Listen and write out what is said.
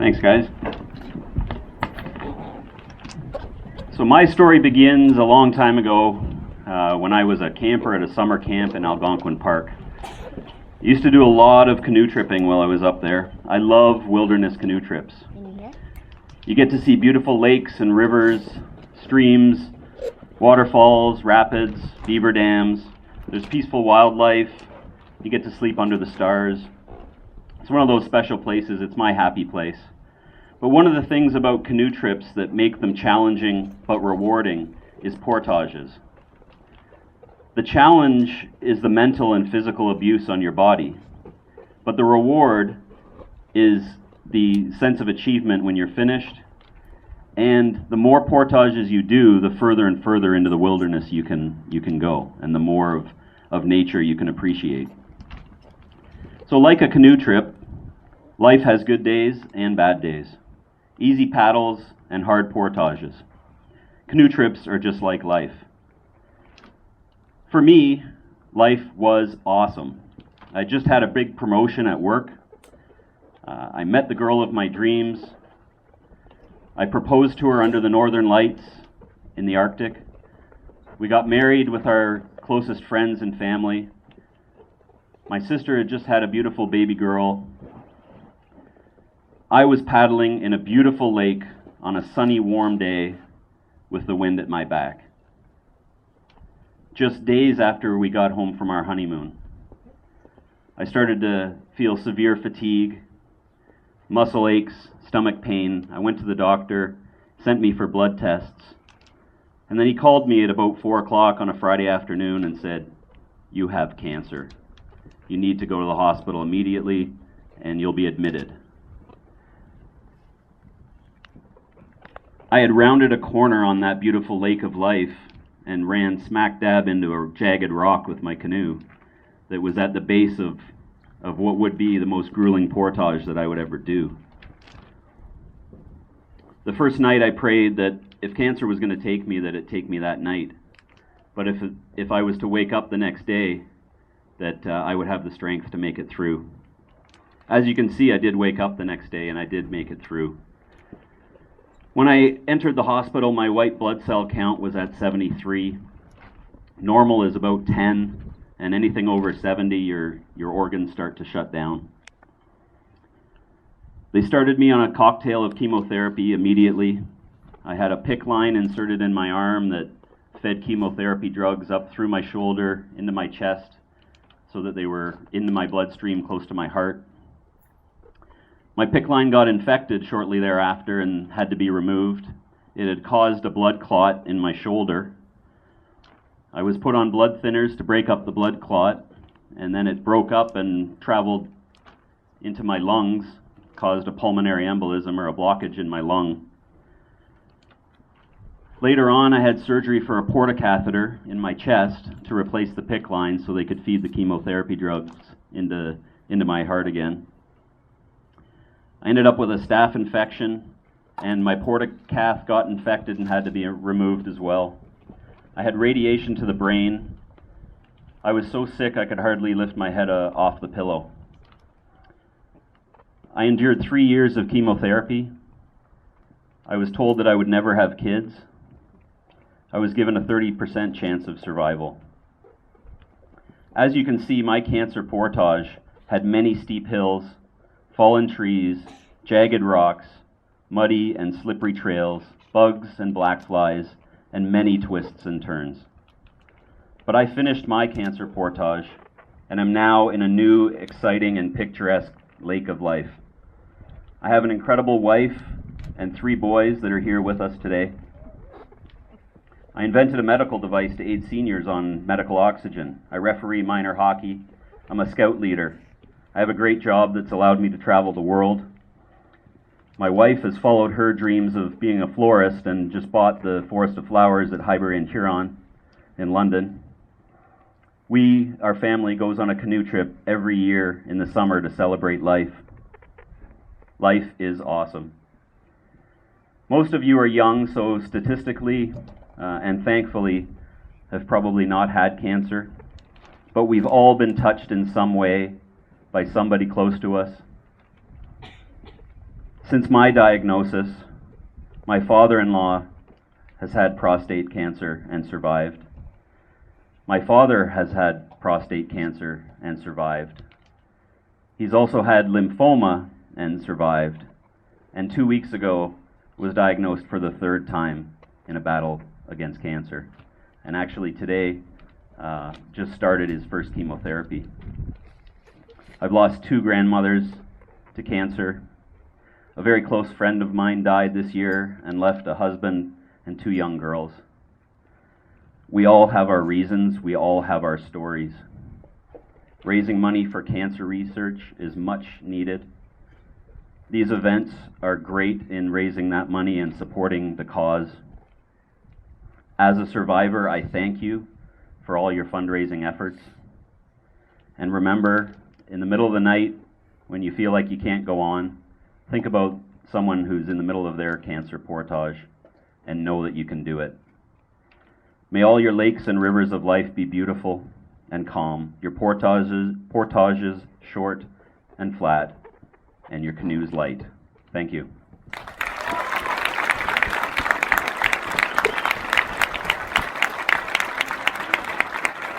Thanks, guys. So my story begins a long time ago when I was a camper at a summer camp in Algonquin Park. I used to do a lot of canoe tripping while I was up there. I love wilderness canoe trips. You get to see beautiful lakes and rivers, streams, waterfalls, rapids, beaver dams. There's peaceful wildlife. You get to sleep under the stars. It's one of those special places. It's my happy place. But one of the things about canoe trips that make them challenging but rewarding is portages. The challenge is the mental and physical abuse on your body, but the reward is the sense of achievement when you're finished. And the more portages you do, the further and further into the wilderness you can go, and the more of nature you can appreciate. So like a canoe trip, life has good days and bad days, easy paddles and hard portages. Canoe trips are just like life. For me, life was awesome. I just had a big promotion at work. I met the girl of my dreams. I proposed to her under the northern lights in the Arctic. We got married with our closest friends and family. My sister had just had a beautiful baby girl. I was paddling in a beautiful lake on a sunny, warm day with the wind at my back. Just days after we got home from our honeymoon, I started to feel severe fatigue, muscle aches, stomach pain. I went to the doctor, sent me for blood tests, and then he called me at about 4 o'clock on a Friday afternoon and said, "You have cancer. You need to go to the hospital immediately and you'll be admitted." I had rounded a corner on that beautiful lake of life and ran smack dab into a jagged rock with my canoe that was at the base of what would be the most grueling portage that I would ever do. The first night I prayed that if cancer was going to take me, that it take me that night. But if I was to wake up the next day, that I would have the strength to make it through. As you can see, I did wake up the next day and I did make it through. When I entered the hospital, my white blood cell count was at 73. Normal is about 10, and anything over 70, your organs start to shut down. They started me on a cocktail of chemotherapy immediately. I had a PICC line inserted in my arm that fed chemotherapy drugs up through my shoulder into my chest so that they were into my bloodstream close to my heart. My PICC line got infected shortly thereafter and had to be removed. It had caused a blood clot in my shoulder. I was put on blood thinners to break up the blood clot, and then it broke up and traveled into my lungs, caused a pulmonary embolism or a blockage in my lung. Later on, I had surgery for a portacatheter in my chest to replace the PICC line so they could feed the chemotherapy drugs into my heart again. I ended up with a staph infection, and my portacath got infected and had to be removed as well. I had radiation to the brain. I was so sick I could hardly lift my head off the pillow. I endured 3 years of chemotherapy. I was told that I would never have kids. I was given a 30% chance of survival. As you can see, my cancer portage had many steep hills, fallen trees, jagged rocks, muddy and slippery trails, bugs and black flies, and many twists and turns. But I finished my cancer portage, and am now in a new, exciting, and picturesque lake of life. I have an incredible wife and 3 boys that are here with us today. I invented a medical device to aid seniors on medical oxygen. I referee minor hockey. I'm a scout leader. I have a great job that's allowed me to travel the world. My wife has followed her dreams of being a florist and just bought the Forest of Flowers at Highbury and Huron in London. Our family, goes on a canoe trip every year in the summer to celebrate life. Life is awesome. Most of you are young, so statistically and thankfully have probably not had cancer, but we've all been touched in some way by somebody close to us. Since my diagnosis, my father-in-law has had prostate cancer and survived. My father has had prostate cancer and survived. He's also had lymphoma and survived. And 2 weeks ago was diagnosed for the third time in a battle against cancer. And actually today just started his first chemotherapy. I've lost 2 grandmothers to cancer. A very close friend of mine died this year and left a husband and 2 young girls. We all have our reasons, we all have our stories. Raising money for cancer research is much needed. These events are great in raising that money and supporting the cause. As a survivor, I thank you for all your fundraising efforts. And remember, in the middle of the night, when you feel like you can't go on, think about someone who's in the middle of their cancer portage and know that you can do it. May all your lakes and rivers of life be beautiful and calm, your portages short and flat, and your canoes light. Thank you.